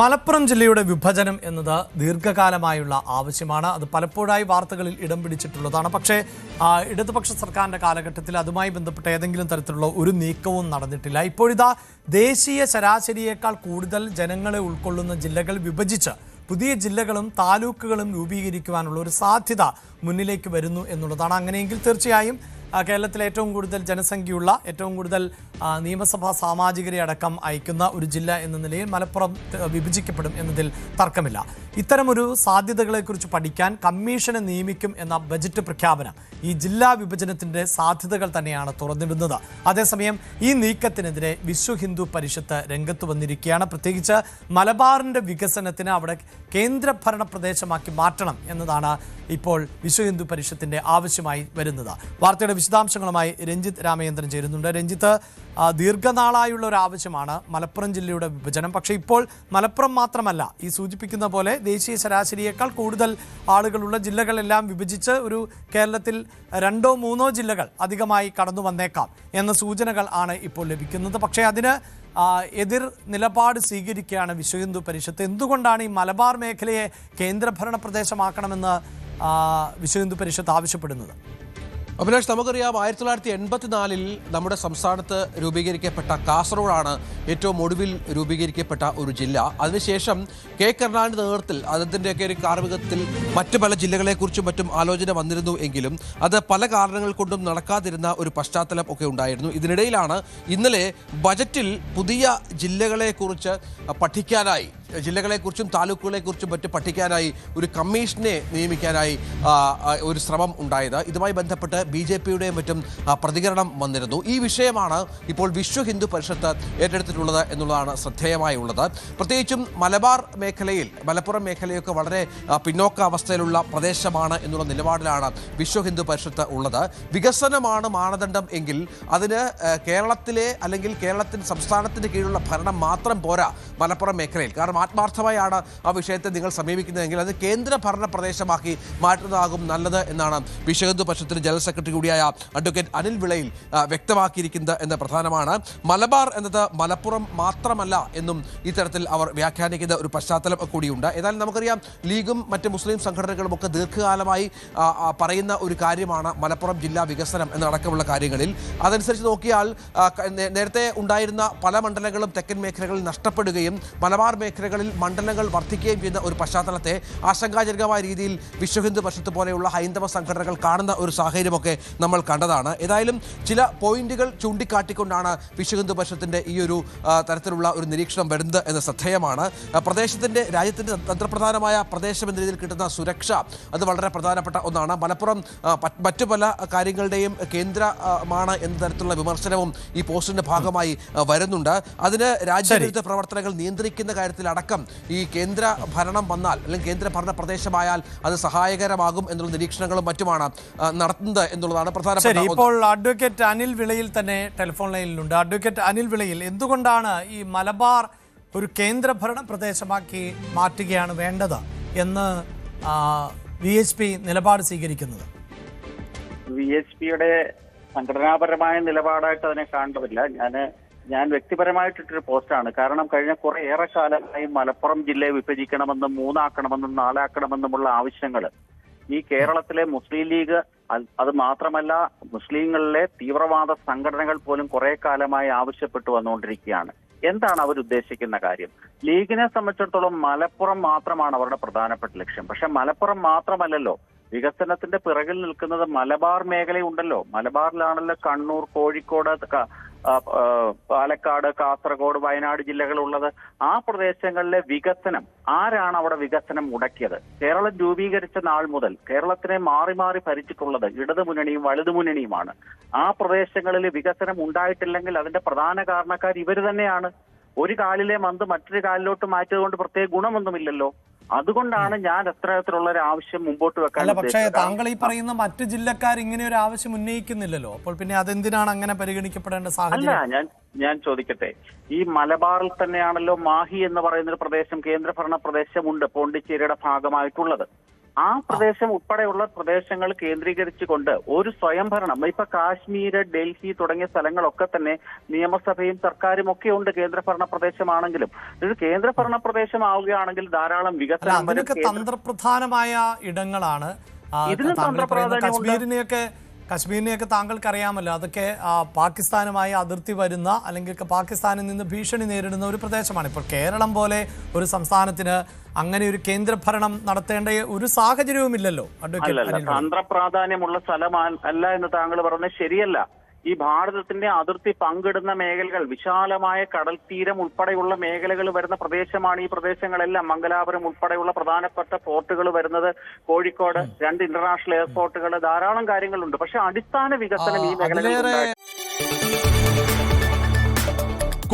മലപ്പുറം ജില്ലയുടെ വിഭജനം എന്നത് ദീർഘകാലമായുള്ള ആവശ്യമാണ്. അത് പലപ്പോഴായി വാർത്തകളിൽ ഇടം പിടിച്ചിട്ടുള്ളതാണ്. പക്ഷേ ഇടതുപക്ഷ സർക്കാരിൻ്റെ കാലഘട്ടത്തിൽ അതുമായി ബന്ധപ്പെട്ട ഏതെങ്കിലും തരത്തിലുള്ള ഒരു നീക്കവും നടന്നിട്ടില്ല. ഇപ്പോഴിതാ ദേശീയ ശരാശരിയേക്കാൾ കൂടുതൽ ജനങ്ങളെ ഉൾക്കൊള്ളുന്ന ജില്ലകൾ വിഭജിച്ച് പുതിയ ജില്ലകളും താലൂക്കുകളും രൂപീകരിക്കുവാനുള്ള ഒരു സാധ്യത മുന്നിലേക്ക് വരുന്നു എന്നുള്ളതാണ്. അങ്ങനെയെങ്കിൽ തീർച്ചയായും കേരളത്തിലെ ഏറ്റവും കൂടുതൽ ജനസംഖ്യയുള്ള, ഏറ്റവും കൂടുതൽ നിയമസഭാ സാമാജികരെ അടക്കം അയക്കുന്ന ഒരു ജില്ല എന്ന നിലയിൽ മലപ്പുറം വിഭജിക്കപ്പെടും എന്നതിൽ തർക്കമില്ല. ഇത്തരമൊരു സാധ്യതകളെക്കുറിച്ച് പഠിക്കാൻ കമ്മീഷനെ നിയമിക്കും എന്ന ബജറ്റ് പ്രഖ്യാപനം ഈ ജില്ലാ വിഭജനത്തിൻ്റെ സാധ്യതകൾ തന്നെയാണ് തുറന്നിടുന്നത്. അതേസമയം ഈ നീക്കത്തിനെതിരെ വിശ്വ ഹിന്ദു പരിഷത്ത് രംഗത്ത് വന്നിരിക്കുകയാണ്. പ്രത്യേകിച്ച് മലബാറിൻ്റെ വികസനത്തിന് അവിടെ കേന്ദ്രഭരണ പ്രദേശമാക്കി മാറ്റണം എന്നതാണ് ഇപ്പോൾ വിശ്വ ഹിന്ദു പരിഷത്തിൻ്റെ ആവശ്യമായി വരുന്നത്. വാർത്തയുടെ വിശദാംശങ്ങളുമായി രഞ്ജിത്ത് രാമചന്ദ്രൻ ചേരുന്നുണ്ട്. രഞ്ജിത്ത്, ദീർഘനാളായുള്ള ഒരു ആവശ്യമാണ് മലപ്പുറം ജില്ലയുടെ വിഭജനം. പക്ഷേ ഇപ്പോൾ മലപ്പുറം മാത്രമല്ല, ഈ സൂചിപ്പിക്കുന്ന പോലെ ദേശീയ ശരാശരിയേക്കാൾ കൂടുതൽ ആളുകളുള്ള ജില്ലകളെല്ലാം വിഭജിച്ച് ഒരു കേരളത്തിൽ 2-3 ജില്ലകൾ അധികമായി കടന്നു വന്നേക്കാം എന്ന സൂചനകൾ ആണ് ഇപ്പോൾ ലഭിക്കുന്നത്. പക്ഷേ അതിന് എതിർ നിലപാട് സ്വീകരിക്കുകയാണ് വിശ്വ ഹിന്ദു പരിഷത്ത്. എന്തുകൊണ്ടാണ് ഈ മലബാർ മേഖലയെ കേന്ദ്രഭരണ പ്രദേശമാക്കണമെന്ന് വിശ്വ ഹിന്ദു പരിഷത്ത് ആവശ്യപ്പെടുന്നത്? അഭിലാഷ്, നമുക്കറിയാം 1984 നമ്മുടെ സംസ്ഥാനത്ത് രൂപീകരിക്കപ്പെട്ട കാസർഗോഡാണ് ഏറ്റവും ഒടുവിൽ രൂപീകരിക്കപ്പെട്ട ഒരു ജില്ല. അതിനുശേഷം കെ കരുണാകരൻ്റെ നേതൃത്വത്തിൽ അതിൻ്റെയൊക്കെ ഒരു കാർമ്മികത്തിൽ മറ്റ് പല ജില്ലകളെക്കുറിച്ചും മറ്റും ആലോചന വന്നിരുന്നു എങ്കിലും അത് പല കാരണങ്ങൾ കൊണ്ടും നടക്കാതിരുന്ന ഒരു പശ്ചാത്തലം ഒക്കെ ഉണ്ടായിരുന്നു. ഇതിനിടയിലാണ് ഇന്നലെ ബജറ്റിൽ പുതിയ ജില്ലകളെക്കുറിച്ച് പഠിക്കാനായി, ജില്ലകളെക്കുറിച്ചും താലൂക്കുകളെക്കുറിച്ചും മറ്റും പഠിക്കാനായി ഒരു കമ്മീഷനെ നിയമിക്കാനായി ഒരു ശ്രമം ഉണ്ടായത്. ഇതുമായി ബന്ധപ്പെട്ട് BJPയുടെയും മറ്റും പ്രതികരണം വന്നിരുന്നു. ഈ വിഷയമാണ് ഇപ്പോൾ വിശ്വ ഹിന്ദു പരിഷത്ത് ഏറ്റെടുത്തിട്ടുള്ളത് എന്നുള്ളതാണ് ശ്രദ്ധേയമായുള്ളത്. പ്രത്യേകിച്ചും മലബാർ മേഖലയിൽ, മലപ്പുറം മേഖലയൊക്കെ വളരെ പിന്നോക്ക അവസ്ഥയിലുള്ള പ്രദേശമാണ് എന്നുള്ള നിലപാടിലാണ് വിശ്വ ഹിന്ദു പരിഷത്ത് ഉള്ളത്. വികസനമാണ് മാനദണ്ഡം എങ്കിൽ അതിന് കേരളത്തിലെ അല്ലെങ്കിൽ കേരളത്തിൻ്റെ സംസ്ഥാനത്തിൻ്റെ കീഴിലുള്ള ഭരണം മാത്രം പോരാ മലപ്പുറം മേഖലയിൽ. കാരണം ആത്മാർത്ഥമായാണ് ആ വിഷയത്തെ നിങ്ങൾ സമീപിക്കുന്നതെങ്കിൽ അത് കേന്ദ്ര ഭരണ പ്രദേശമാക്കി മാറ്റുന്നതാകും നല്ലത് എന്നാണ് വിശ്വ ഹിന്ദു പരിഷത്തിന്റെ ജനറൽ സെക്രട്ടറി കൂടിയായ അഡ്വക്കേറ്റ് അനിൽ വിളയിൽ വ്യക്തമാക്കിയിരിക്കുന്നത് എന്ന് പ്രധാനമാണ്. മലബാർ എന്നത് മലപ്പുറം മാത്രമല്ല എന്നും ഇത്തരത്തിൽ അവർ വ്യാഖ്യാനിക്കുന്ന ഒരു പശ്ചാത്തലം കൂടിയുണ്ട്. ഏതായാലും നമുക്കറിയാം ലീഗും മറ്റ് മുസ്ലിം സംഘടനകളും ഒക്കെ ദീർഘകാലമായി പറയുന്ന ഒരു കാര്യമാണ് മലപ്പുറം ജില്ലാ വികസനം എന്നടക്കമുള്ള കാര്യങ്ങളിൽ. അതനുസരിച്ച് നോക്കിയാൽ നേരത്തെ ഉണ്ടായിരുന്ന പല മണ്ഡലങ്ങളും തെക്കൻ മേഖലകളിൽ നഷ്ടപ്പെടുകയും മലബാർ മേഖലകളിൽ മണ്ഡലങ്ങൾ വർദ്ധിക്കുകയും ചെയ്യുന്ന ഒരു പശ്ചാത്തലത്തെ ആശങ്കാജനകമായ രീതിയിൽ വിശ്വ ഹിന്ദു പരിഷത്ത് പോലെയുള്ള ഹൈന്ദവ സംഘടനകൾ കാണുന്ന ഒരു സാഹചര്യമൊക്കെ നമ്മൾ കണ്ടതാണ്. ഏതായാലും ചില പോയിന്റുകൾ ചൂണ്ടിക്കാട്ടിക്കൊണ്ടാണ് വിശ്വ ഹിന്ദു പരിഷത്തിന്റെ ഈ ഒരു തരത്തിലുള്ള ഒരു നിരീക്ഷണം വരുന്നത് എന്ന് ശ്രദ്ധേയമാണ്. പ്രദേശത്തിന്റെ, രാജ്യത്തിന്റെ തന്ത്രപ്രധാനമായ പ്രദേശം എന്ന രീതിയിൽ കിട്ടുന്ന സുരക്ഷ അത് വളരെ പ്രധാനപ്പെട്ട ഒന്നാണ്. മലപ്പുറം മറ്റു പല കാര്യങ്ങളുടെയും കേന്ദ്രമാണ് എന്ന തരത്തിലുള്ള വിമർശനവും ഈ പോസ്റ്റിന്റെ ഭാഗമായി വരുന്നുണ്ട്. അതിന് രാജ്യവിരുദ്ധ പ്രവർത്തനങ്ങൾ നിയന്ത്രിക്കുന്ന കാര്യത്തിലടക്കം ഈ കേന്ദ്ര ഭരണം വന്നാൽ അല്ലെങ്കിൽ കേന്ദ്ര ഭരണ പ്രദേശമായാൽ അത് സഹായകരമാകും എന്നുള്ള നിരീക്ഷണങ്ങളും മറ്റുമാണ് നടത്തുന്നത് എന്നുള്ളതാണ് പ്രധാനപ്പെട്ട. ഇപ്പോൾ അഡ്വക്കേറ്റ് അനിൽ വിളയിൽ തന്നെ ടെലിഫോൺ ലൈനിലുണ്ട്. അഡ്വക്കേറ്റ് അനിൽ വിളയിൽ, എന്തുകൊണ്ടാണ് ഈ മലബാർ ഒരു കേന്ദ്രഭരണ പ്രദേശമാക്കി മാറ്റുകയാണ് വേണ്ടത് എന്ന് VHP നിലപാട് സ്വീകരിക്കുന്നത്? VHPയുടെ സംഘടനാപരമായ നിലപാടായിട്ട് അതിനെ കാണേണ്ടതില്ല. ഞാൻ വ്യക്തിപരമായിട്ടിട്ടൊരു പോസ്റ്റാണ്. കാരണം കഴിഞ്ഞ ഏറെ കാലമായി മലപ്പുറം ജില്ലയെ വിഭജിക്കണമെന്നും 3 ആക്കണമെന്നും 4 ആക്കണമെന്നുമുള്ള ആവശ്യങ്ങൾ ഈ കേരളത്തിലെ മുസ്ലിം ലീഗ്, അത് മാത്രമല്ല മുസ്ലിങ്ങളിലെ തീവ്രവാദ സംഘടനകൾ പോലും കുറെ കാലമായി ആവശ്യപ്പെട്ടു വന്നുകൊണ്ടിരിക്കുകയാണ്. എന്താണ് അവർ ഉദ്ദേശിക്കുന്ന കാര്യം? ലീഗിനെ സംബന്ധിച്ചിടത്തോളം മലപ്പുറം മാത്രമാണ് അവരുടെ പ്രധാനപ്പെട്ട ലക്ഷ്യം. പക്ഷെ മലപ്പുറം മാത്രമല്ലല്ലോ, വികസനത്തിന്റെ പിറകിൽ നിൽക്കുന്നത് മലബാർ മേഖലയുണ്ടല്ലോ. മലബാറിലാണല്ലോ കണ്ണൂർ, കോഴിക്കോട്, പാലക്കാട്, കാസർഗോഡ്, വയനാട് ജില്ലകളുള്ളത്. ആ പ്രദേശങ്ങളിലെ വികസനം, ആരാണ് അവിടെ വികസനം മുടക്കിയത്? കേരളം രൂപീകരിച്ച നാൾ മുതൽ കേരളത്തിനെ മാറി മാറി ഭരിച്ചിട്ടുള്ളത് ഇടതുമുന്നണിയും വലതുമുന്നണിയുമാണ്. ആ പ്രദേശങ്ങളിൽ വികസനം ഉണ്ടായിട്ടില്ലെങ്കിൽ അതിന്റെ പ്രധാന കാരണക്കാർ ഇവർ തന്നെയാണ്. ഒരു കാലിലെ മന്ത് മറ്റൊരു കാലിലോട്ട് മാറ്റിയത് കൊണ്ട് പ്രത്യേക ഗുണമൊന്നുമില്ലല്ലോ. അതുകൊണ്ടാണ് ഞാൻ അത്തരത്തിലുള്ള ഒരു ആവശ്യം മുമ്പോട്ട് വെക്കാൻ. പക്ഷേ താങ്കൾ ഈ പറയുന്ന മറ്റു ജില്ലക്കാർ ഇങ്ങനെ ഒരു ആവശ്യം ഉന്നയിക്കുന്നില്ലല്ലോ. അപ്പോൾ പിന്നെ അതെന്തിനാണ് അങ്ങനെ പരിഗണിക്കപ്പെടേണ്ട സാഹചര്യം? അല്ല, ഞാൻ ചോദിക്കട്ടെ, ഈ മലബാറിൽ തന്നെയാണല്ലോ മാഹി എന്ന് പറയുന്ന ഒരു പ്രദേശം, കേന്ദ്രഭരണ പ്രദേശമുണ്ട്, പോണ്ടിച്ചേരിയുടെ ഭാഗമായിട്ടുള്ളത്. ആ പ്രദേശം ഉൾപ്പെടെയുള്ള പ്രദേശങ്ങൾ കേന്ദ്രീകരിച്ചുകൊണ്ട് ഒരു സ്വയംഭരണം, ഇപ്പൊ കാശ്മീർ, ഡൽഹി തുടങ്ങിയ സ്ഥലങ്ങളൊക്കെ തന്നെ നിയമസഭയും സർക്കാരും ഒക്കെ ഉണ്ട് കേന്ദ്രഭരണ പ്രദേശമാണെങ്കിലും. ഇത് കേന്ദ്രഭരണ പ്രദേശമാവുകയാണെങ്കിൽ ധാരാളം വികസനം വരും. അതിനൊക്കെ തന്ത്രപ്രധാനമായ ഇടങ്ങളാണ്. ഇതിന് താങ്കൾ പറയുന്ന തന്ത്രപ്രാധാന്യമുണ്ട്. കശ്മീരിനെയൊക്കെ താങ്കൾക്ക് അറിയാമല്ലോ. അതൊക്കെ പാകിസ്ഥാനുമായി അതിർത്തി വരുന്ന അല്ലെങ്കിൽ പാകിസ്ഥാനിൽ നിന്ന് ഭീഷണി നേരിടുന്ന ഒരു പ്രദേശമാണ്. ഇപ്പോൾ കേരളം പോലെ ഒരു സംസ്ഥാനത്തിന് അങ്ങനെ ഒരു കേന്ദ്രഭരണം നടത്തേണ്ട ഒരു സാഹചര്യവുമില്ലല്ലോ. തന്ത്രപ്രാധാന്യമുള്ള സ്ഥലം അല്ല എന്ന് താങ്കൾ പറഞ്ഞത് ശരിയല്ല. ഈ ഭാരതത്തിന്റെ അതിർത്തി പങ്കിടുന്ന മേഖലകൾ, വിശാലമായ കടൽ തീരം ഉൾപ്പെടെയുള്ള മേഖലകൾ വരുന്ന പ്രദേശമാണ് ഈ പ്രദേശങ്ങളെല്ലാം. മംഗലാപുരം ഉൾപ്പെടെയുള്ള പ്രധാനപ്പെട്ട പോർട്ടുകൾ വരുന്നത് കോഴിക്കോട്, 2 ഇന്റർനാഷണൽ എയർപോർട്ടുകൾ, ധാരാളം കാര്യങ്ങളുണ്ട്. പക്ഷെ അടിസ്ഥാന വികസനം ഈ മേഖലകളിൽ.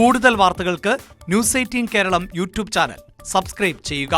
കൂടുതൽ വാർത്തകൾക്ക് News 18 Keralam YouTube channel subscribe ചെയ്യുക.